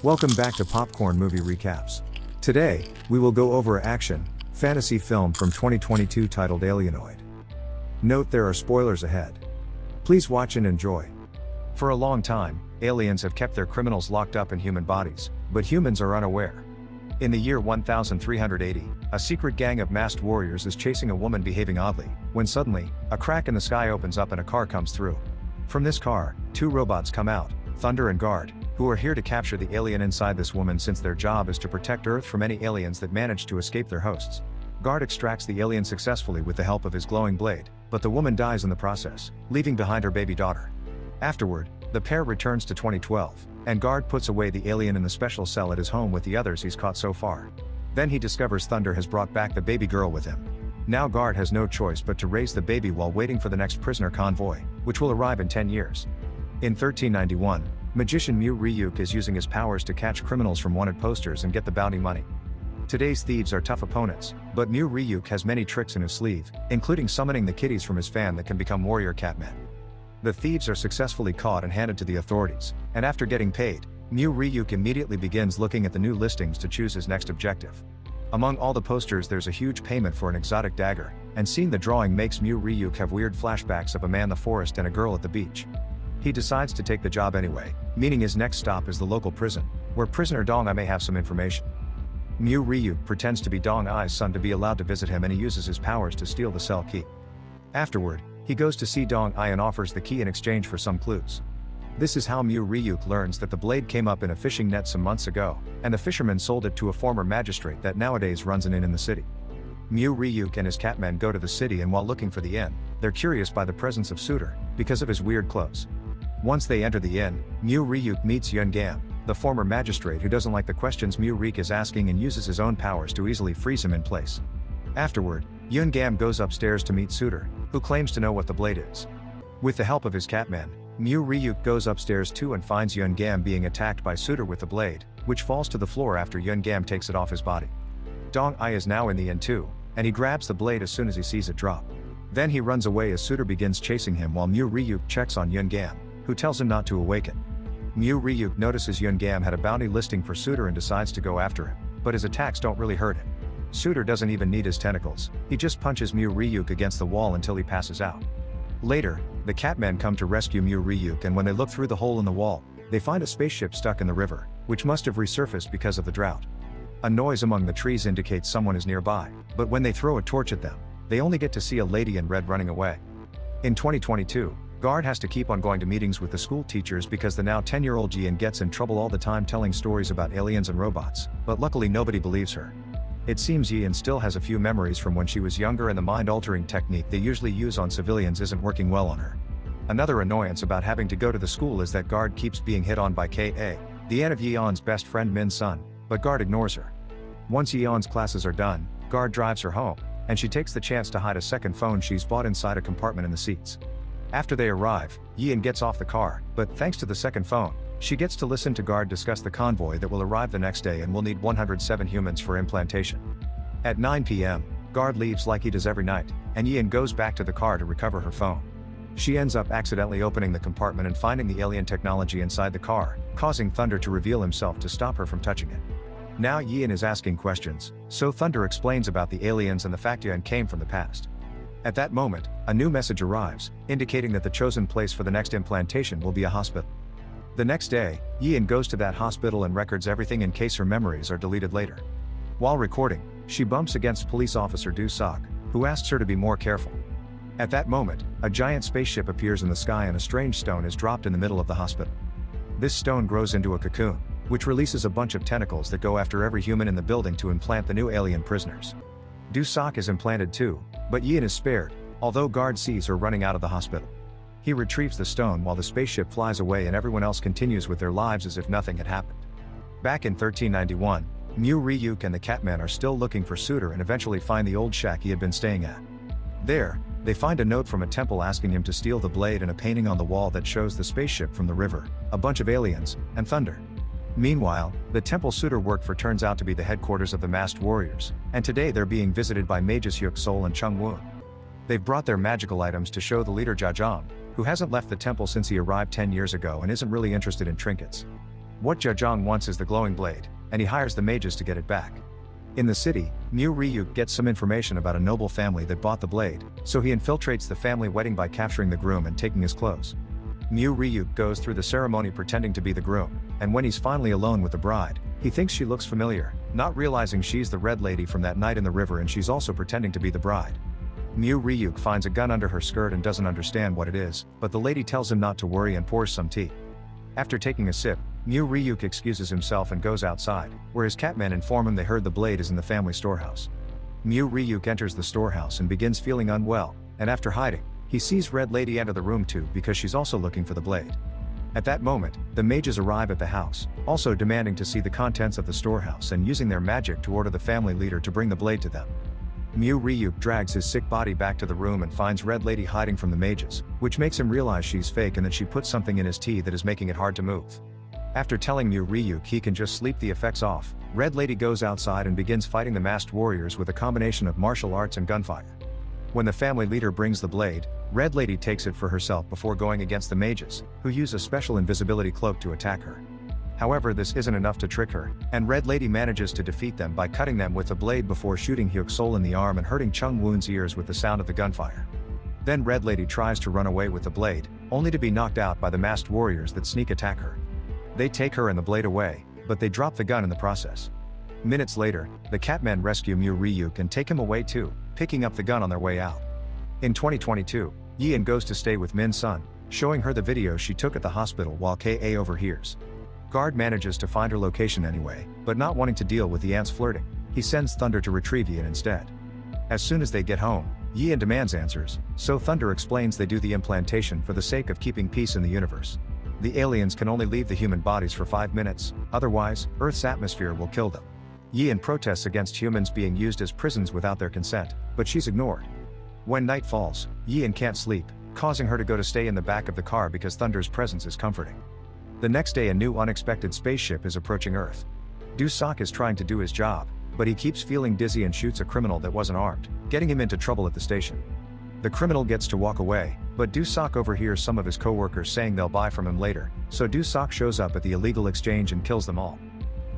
Welcome back to Popcorn Movie Recaps. Today, we will go over an action, fantasy film from 2022 titled Alienoid. Note there are spoilers ahead. Please watch and enjoy. For a long time, aliens have kept their criminals locked up in human bodies, but humans are unaware. In the year 1380, a secret gang of masked warriors is chasing a woman behaving oddly, when suddenly, a crack in the sky opens up and a car comes through. From this car, two robots come out, Thunder and Guard, who are here to capture the alien inside this woman since their job is to protect Earth from any aliens that manage to escape their hosts. Guard extracts the alien successfully with the help of his glowing blade, but the woman dies in the process, leaving behind her baby daughter. Afterward, the pair returns to 2012, and Guard puts away the alien in the special cell at his home with the others he's caught so far. Then he discovers Thunder has brought back the baby girl with him. Now Guard has no choice but to raise the baby while waiting for the next prisoner convoy, which will arrive in 10 years. In 1391, magician Mu Ryuk is using his powers to catch criminals from wanted posters and get the bounty money. Today's thieves are tough opponents, but Mu Ryuk has many tricks in his sleeve, including summoning the kitties from his fan that can become warrior catmen. The thieves are successfully caught and handed to the authorities, and after getting paid, Mu Ryuk immediately begins looking at the new listings to choose his next objective. Among all the posters there's a huge payment for an exotic dagger, and seeing the drawing makes Mu Ryuk have weird flashbacks of a man in the forest and a girl at the beach. He decides to take the job anyway, meaning his next stop is the local prison, where prisoner Dong Ai may have some information. Mu Ryuk pretends to be Dong Ai's son to be allowed to visit him, and he uses his powers to steal the cell key. Afterward, he goes to see Dong Ai and offers the key in exchange for some clues. This is how Mu Ryuk learns that the blade came up in a fishing net some months ago, and the fisherman sold it to a former magistrate that nowadays runs an inn in the city. Mu Ryuk and his catmen go to the city, and while looking for the inn, they're curious by the presence of Suitor, because of his weird clothes. Once they enter the inn, Mu Ryuk meets Yun Gam, the former magistrate who doesn't like the questions Mu Ryuk is asking and uses his own powers to easily freeze him in place. Afterward, Yun Gam goes upstairs to meet Suitor, who claims to know what the blade is. With the help of his catman, Mu Ryuk goes upstairs too and finds Yun Gam being attacked by Suitor with the blade, which falls to the floor after Yun Gam takes it off his body. Dong Ai is now in the inn too, and he grabs the blade as soon as he sees it drop. Then he runs away as Suitor begins chasing him while Mu Ryuk checks on Yun Gam, who tells him not to awaken. Mu Ryuk notices Yun Gam had a bounty listing for Suitor and decides to go after him, but his attacks don't really hurt him. Suitor doesn't even need his tentacles, he just punches Mu Ryuk against the wall until he passes out. Later, the catmen come to rescue Mu Ryuk, and when they look through the hole in the wall, they find a spaceship stuck in the river, which must have resurfaced because of the drought. A noise among the trees indicates someone is nearby, but when they throw a torch at them, they only get to see a lady in red running away. In 2022, Guard has to keep on going to meetings with the school teachers because the now 10-year-old Jian gets in trouble all the time telling stories about aliens and robots, but luckily nobody believes her. It seems Jian still has a few memories from when she was younger, and the mind-altering technique they usually use on civilians isn't working well on her. Another annoyance about having to go to the school is that Guard keeps being hit on by Ka, the aunt of Yeon's best friend Min's son, but Guard ignores her. Once Yeon's classes are done, Guard drives her home, and she takes the chance to hide a second phone she's bought inside a compartment in the seats. After they arrive, Yeon gets off the car, but thanks to the second phone, she gets to listen to Guard discuss the convoy that will arrive the next day and will need 107 humans for implantation. At 9 p.m., Guard leaves like he does every night, and Yeon goes back to the car to recover her phone. She ends up accidentally opening the compartment and finding the alien technology inside the car, causing Thunder to reveal himself to stop her from touching it. Now Yeon is asking questions, so Thunder explains about the aliens and the fact Yeon came from the past. At that moment, a new message arrives, indicating that the chosen place for the next implantation will be a hospital. The next day, Yeon goes to that hospital and records everything in case her memories are deleted later. While recording, she bumps against police officer Do Sok, who asks her to be more careful. At that moment, a giant spaceship appears in the sky and a strange stone is dropped in the middle of the hospital. This stone grows into a cocoon, which releases a bunch of tentacles that go after every human in the building to implant the new alien prisoners. Do Sok is implanted too, but Yeon is spared, although Guard sees her running out of the hospital. He retrieves the stone while the spaceship flies away and everyone else continues with their lives as if nothing had happened. Back in 1391, Mu Ryuk and the catmen are still looking for Suitor and eventually find the old shack he had been staying at. There, they find a note from a temple asking him to steal the blade and a painting on the wall that shows the spaceship from the river, a bunch of aliens, and Thunder. Meanwhile, the temple Suitor worked for turns out to be the headquarters of the masked warriors, and today they're being visited by mages Hyuk Sol and Chung Woon. They've brought their magical items to show the leader Jajang, who hasn't left the temple since he arrived 10 years ago and isn't really interested in trinkets. What Jajang wants is the glowing blade, and he hires the mages to get it back. In the city, Ryuk gets some information about a noble family that bought the blade, so he infiltrates the family wedding by capturing the groom and taking his clothes. Ryuk goes through the ceremony pretending to be the groom, and when he's finally alone with the bride, he thinks she looks familiar, not realizing she's the red lady from that night in the river and she's also pretending to be the bride. Ryuk finds a gun under her skirt and doesn't understand what it is, but the lady tells him not to worry and pours some tea. After taking a sip, Ryuk excuses himself and goes outside, where his catmen inform him they heard the blade is in the family storehouse. Ryuk enters the storehouse and begins feeling unwell, and after hiding, he sees Red Lady enter the room too because she's also looking for the blade. At that moment, the mages arrive at the house, also demanding to see the contents of the storehouse and using their magic to order the family leader to bring the blade to them. Ryuk drags his sick body back to the room and finds Red Lady hiding from the mages, which makes him realize she's fake and that she put something in his tea that is making it hard to move. After telling Ryuk he can just sleep the effects off, Red Lady goes outside and begins fighting the masked warriors with a combination of martial arts and gunfire. When the family leader brings the blade, Red Lady takes it for herself before going against the mages, who use a special invisibility cloak to attack her. However, this isn't enough to trick her, and Red Lady manages to defeat them by cutting them with the blade before shooting Hyuk Sol in the arm and hurting Chung Woon's ears with the sound of the gunfire. Then Red Lady tries to run away with the blade, only to be knocked out by the masked warriors that sneak attack her. They take her and the blade away, but they drop the gun in the process. Minutes later, the Catmen rescue Ryuk and take him away too, picking up the gun on their way out. In 2022, Yeon goes to stay with Min Sun, showing her the video she took at the hospital while Ka overhears. Guard manages to find her location anyway, but not wanting to deal with the ants flirting, he sends Thunder to retrieve Yeon instead. As soon as they get home, Yeon demands answers, so Thunder explains they do the implantation for the sake of keeping peace in the universe. The aliens can only leave the human bodies for 5 minutes, otherwise, Earth's atmosphere will kill them. Yeon protests against humans being used as prisons without their consent, but she's ignored. When night falls, Yeon can't sleep, causing her to go to stay in the back of the car because Thunder's presence is comforting. The next day a new unexpected spaceship is approaching Earth. Do-Sok is trying to do his job, but he keeps feeling dizzy and shoots a criminal that wasn't armed, getting him into trouble at the station. The criminal gets to walk away, but Do-Sok overhears some of his co-workers saying they'll buy from him later, so Do-Sok shows up at the illegal exchange and kills them all.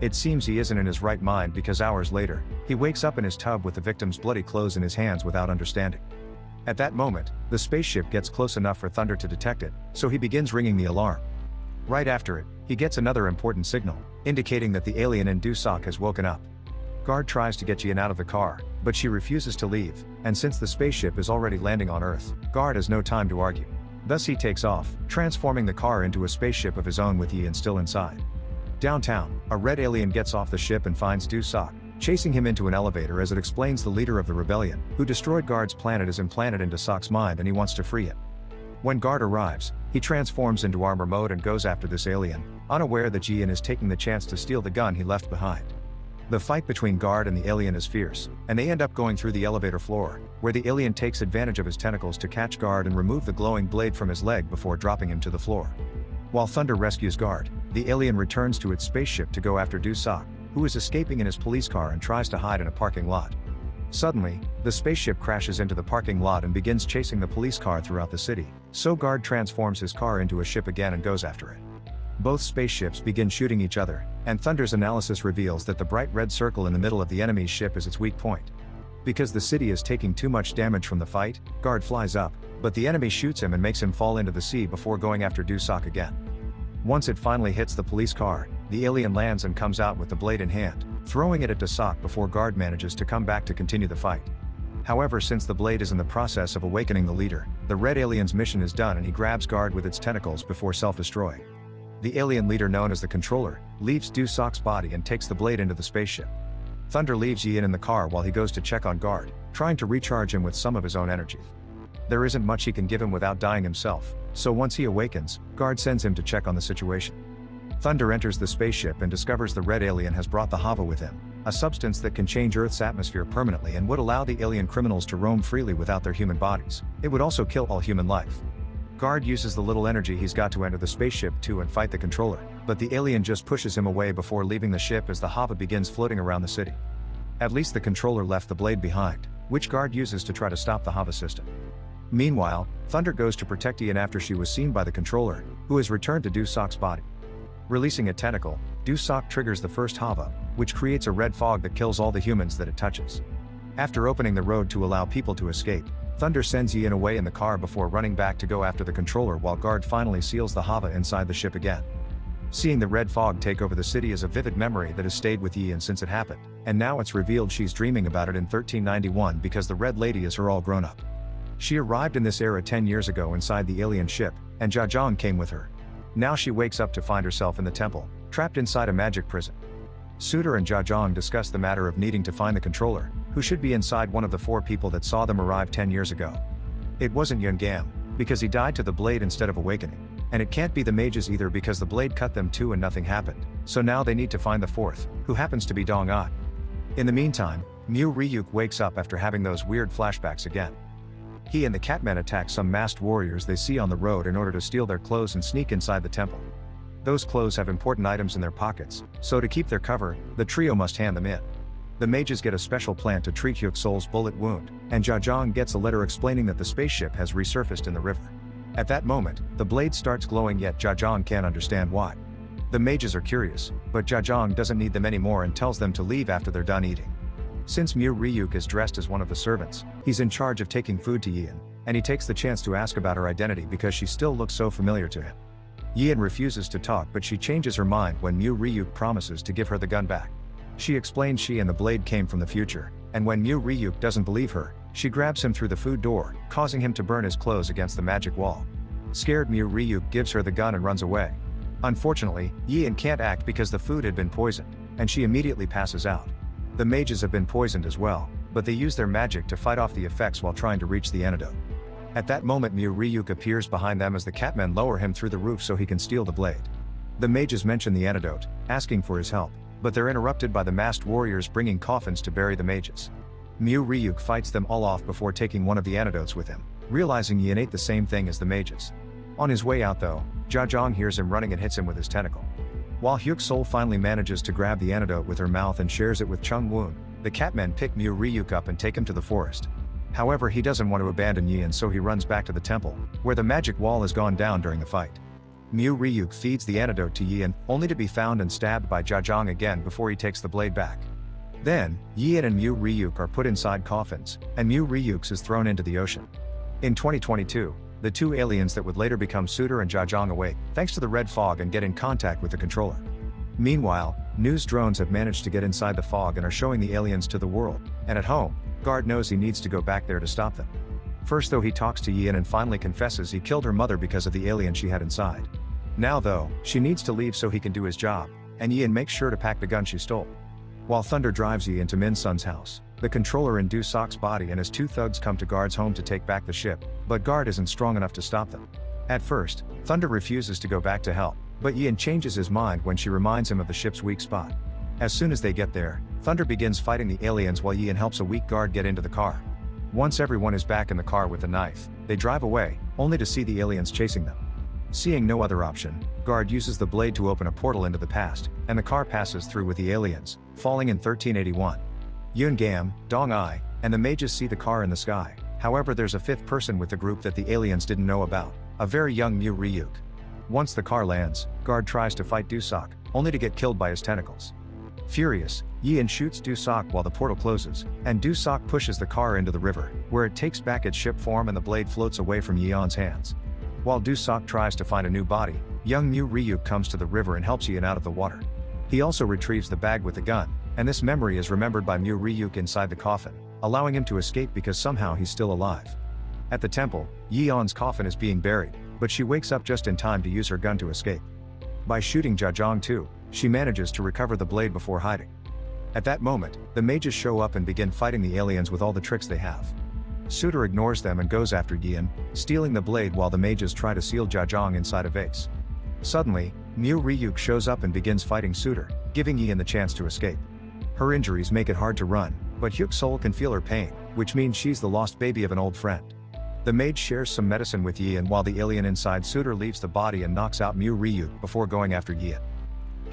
It seems he isn't in his right mind because hours later, he wakes up in his tub with the victim's bloody clothes in his hands without understanding. At that moment, the spaceship gets close enough for Thunder to detect it, so he begins ringing the alarm. Right after it, he gets another important signal, indicating that the alien in Do-Sok has woken up. Guard tries to get Yeon out of the car, but she refuses to leave, and since the spaceship is already landing on Earth, Guard has no time to argue. Thus he takes off, transforming the car into a spaceship of his own with Yeon still inside. Downtown, a red alien gets off the ship and finds Do-Sok, chasing him into an elevator as it explains the leader of the rebellion, who destroyed Guard's planet, is implanted into Sok's mind and he wants to free him. When Guard arrives, he transforms into armor mode and goes after this alien, unaware that Yeon is taking the chance to steal the gun he left behind. The fight between Guard and the alien is fierce, and they end up going through the elevator floor, where the alien takes advantage of his tentacles to catch Guard and remove the glowing blade from his leg before dropping him to the floor. While Thunder rescues Guard, the alien returns to its spaceship to go after Do-Sok, who is escaping in his police car and tries to hide in a parking lot. Suddenly, the spaceship crashes into the parking lot and begins chasing the police car throughout the city, so Guard transforms his car into a ship again and goes after it. Both spaceships begin shooting each other, and Thunder's analysis reveals that the bright red circle in the middle of the enemy's ship is its weak point. Because the city is taking too much damage from the fight, Guard flies up, but the enemy shoots him and makes him fall into the sea before going after Do-Sok again. Once it finally hits the police car, the alien lands and comes out with the blade in hand, throwing it at Do-Sok before Guard manages to come back to continue the fight. However, since the blade is in the process of awakening the leader, the red alien's mission is done and he grabs Guard with its tentacles before self-destroying. The alien leader, known as the Controller, leaves Do-Sok's body and takes the blade into the spaceship. Thunder leaves Yeon in the car while he goes to check on Guard, trying to recharge him with some of his own energy. There isn't much he can give him without dying himself, so once he awakens, Guard sends him to check on the situation. Thunder enters the spaceship and discovers the red alien has brought the Hava with him, a substance that can change Earth's atmosphere permanently and would allow the alien criminals to roam freely without their human bodies. It would also kill all human life. Guard uses the little energy he's got to enter the spaceship too and fight the Controller, but the alien just pushes him away before leaving the ship as the Hava begins floating around the city. At least the Controller left the blade behind, which Guard uses to try to stop the Hava system. Meanwhile, Thunder goes to protect Yeon after she was seen by the Controller, who has returned to Do-Sok's body. Releasing a tentacle, Do-Sok triggers the first Hava, which creates a red fog that kills all the humans that it touches. After opening the road to allow people to escape, Thunder sends Yin away in the car before running back to go after the controller while Guard finally seals the Hava inside the ship again. Seeing the red fog take over the city is a vivid memory that has stayed with Yin since it happened, and now it's revealed she's dreaming about it in 1391 because the Red Lady is her all grown up. She arrived in this era 10 years ago inside the alien ship, and Jajang came with her. Now she wakes up to find herself in the temple, trapped inside a magic prison. Suitor and Jajang discuss the matter of needing to find the controller, who should be inside one of the 4 people that saw them arrive 10 years ago. It wasn't Yun Gam, because he died to the blade instead of awakening, and it can't be the mages either because the blade cut them too and nothing happened, so now they need to find the 4th, who happens to be Dong Ai. In the meantime, Mu Ryuk wakes up after having those weird flashbacks again. He and the Catmen attack some masked warriors they see on the road in order to steal their clothes and sneak inside the temple. Those clothes have important items in their pockets, so to keep their cover, the trio must hand them in. The mages get a special plant to treat Hyuk Sol's bullet wound, and Jajang gets a letter explaining that the spaceship has resurfaced in the river. At that moment, the blade starts glowing, yet Jajang can't understand why. The mages are curious, but Jajang doesn't need them anymore and tells them to leave after they're done eating. Since Mu Ryuk is dressed as one of the servants, he's in charge of taking food to Yin, and he takes the chance to ask about her identity because she still looks so familiar to him. Yin refuses to talk, but she changes her mind when Mu Ryuk promises to give her the gun back. She explains she and the blade came from the future, and when Mu Ryuk doesn't believe her, she grabs him through the food door, causing him to burn his clothes against the magic wall. Scared, Mu Ryuk gives her the gun and runs away. Unfortunately, Yin can't act because the food had been poisoned, and she immediately passes out. The mages have been poisoned as well, but they use their magic to fight off the effects while trying to reach the antidote. At that moment, Mu Ryuk appears behind them as the Catmen lower him through the roof so he can steal the blade. The mages mention the antidote, asking for his help, but they're interrupted by the masked warriors bringing coffins to bury the mages. Mu Ryuk fights them all off before taking one of the antidotes with him, realizing Yin ate the same thing as the mages. On his way out though, Jajang hears him running and hits him with his tentacle. While Hyuk Sol finally manages to grab the antidote with her mouth and shares it with Chung Woon, the Catmen pick Mu Ryuk up and take him to the forest. However, he doesn't want to abandon Yin, so he runs back to the temple, where the magic wall has gone down during the fight. Mu Ryuk feeds the antidote to Yin, only to be found and stabbed by Jajang again before he takes the blade back. Then, Yin and Mu Ryuk are put inside coffins, and Mu Ryuk is thrown into the ocean. In 2022, the 2 aliens that would later become Suitor and Jajang awake, thanks to the red fog, and get in contact with the controller. Meanwhile, news drones have managed to get inside the fog and are showing the aliens to the world, and at home, Guard knows he needs to go back there to stop them. First though, he talks to Yin and finally confesses he killed her mother because of the alien she had inside. Now though, she needs to leave so he can do his job, and Yin makes sure to pack the gun she stole. While Thunder drives Yin to Min Sun's house, the controller in Do-Sok's body and his 2 thugs come to Guard's home to take back the ship, but Guard isn't strong enough to stop them. At first, Thunder refuses to go back to help, but Yin changes his mind when she reminds him of the ship's weak spot. As soon as they get there, Thunder begins fighting the aliens while Yin helps a weak Guard get into the car. Once everyone is back in the car with a knife, they drive away, only to see the aliens chasing them. Seeing no other option, Guard uses the blade to open a portal into the past, and the car passes through with the aliens, falling in 1381. Yun Gam, Dong Ai, and the mages see the car in the sky. However, there's a 5th person with the group that the aliens didn't know about, a very young Mu Ryuk. Once the car lands, Guard tries to fight Do-Sok, only to get killed by his tentacles. Furious, Yin shoots Do-Sok while the portal closes, and Do-Sok pushes the car into the river, where it takes back its ship form and the blade floats away from Yeon's hands. While Do-Sok tries to find a new body, young Mu Ryuk comes to the river and helps Yin out of the water. He also retrieves the bag with the gun, and this memory is remembered by Mu Ryuk inside the coffin, allowing him to escape because somehow he's still alive. At the temple, Yeon's coffin is being buried, but she wakes up just in time to use her gun to escape. By shooting Jajang too, she manages to recover the blade before hiding. At that moment, the mages show up and begin fighting the aliens with all the tricks they have. Suitor ignores them and goes after Yin, stealing the blade while the mages try to seal Jajang inside a vase. Suddenly, Mu Ryuk shows up and begins fighting Suitor, giving Yin the chance to escape. Her injuries make it hard to run, but Hyuk Sol can feel her pain, which means she's the lost baby of an old friend. The mage shares some medicine with Yin while the alien inside Suitor leaves the body and knocks out Mu Ryuk before going after Yin.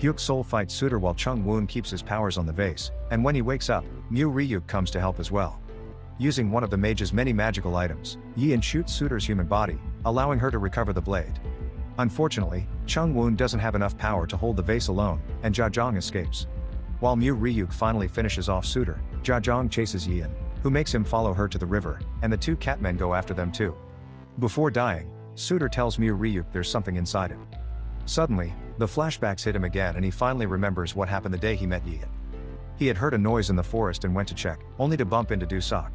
Hyuk Sol fights Suitor while Chung Woon keeps his powers on the vase, and when he wakes up, Mu Ryuk comes to help as well. Using one of the mage's many magical items, Yin shoots Suitor's human body, allowing her to recover the blade. Unfortunately, Chung Woon doesn't have enough power to hold the vase alone, and Jia escapes. While Mu Ryuk finally finishes off Suitor, Jia chases Yian, who makes him follow her to the river, and the two catmen go after them too. Before dying, Suitor tells Mu Ryuk there's something inside him. Suddenly, the flashbacks hit him again and he finally remembers what happened the day he met Yian. He had heard a noise in the forest and went to check, only to bump into Dusok.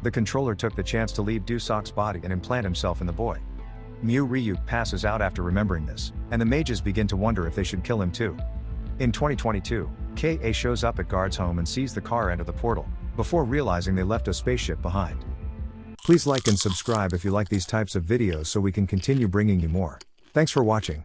The controller took the chance to leave Dusok's body and implant himself in the boy. Mu Ryuk passes out after remembering this, and the mages begin to wonder if they should kill him too. In 2022, Ka shows up at Guard's home and sees the car enter the portal, before realizing they left a spaceship behind. Please like and subscribe if you like these types of videos so we can continue bringing you more. Thanks for watching.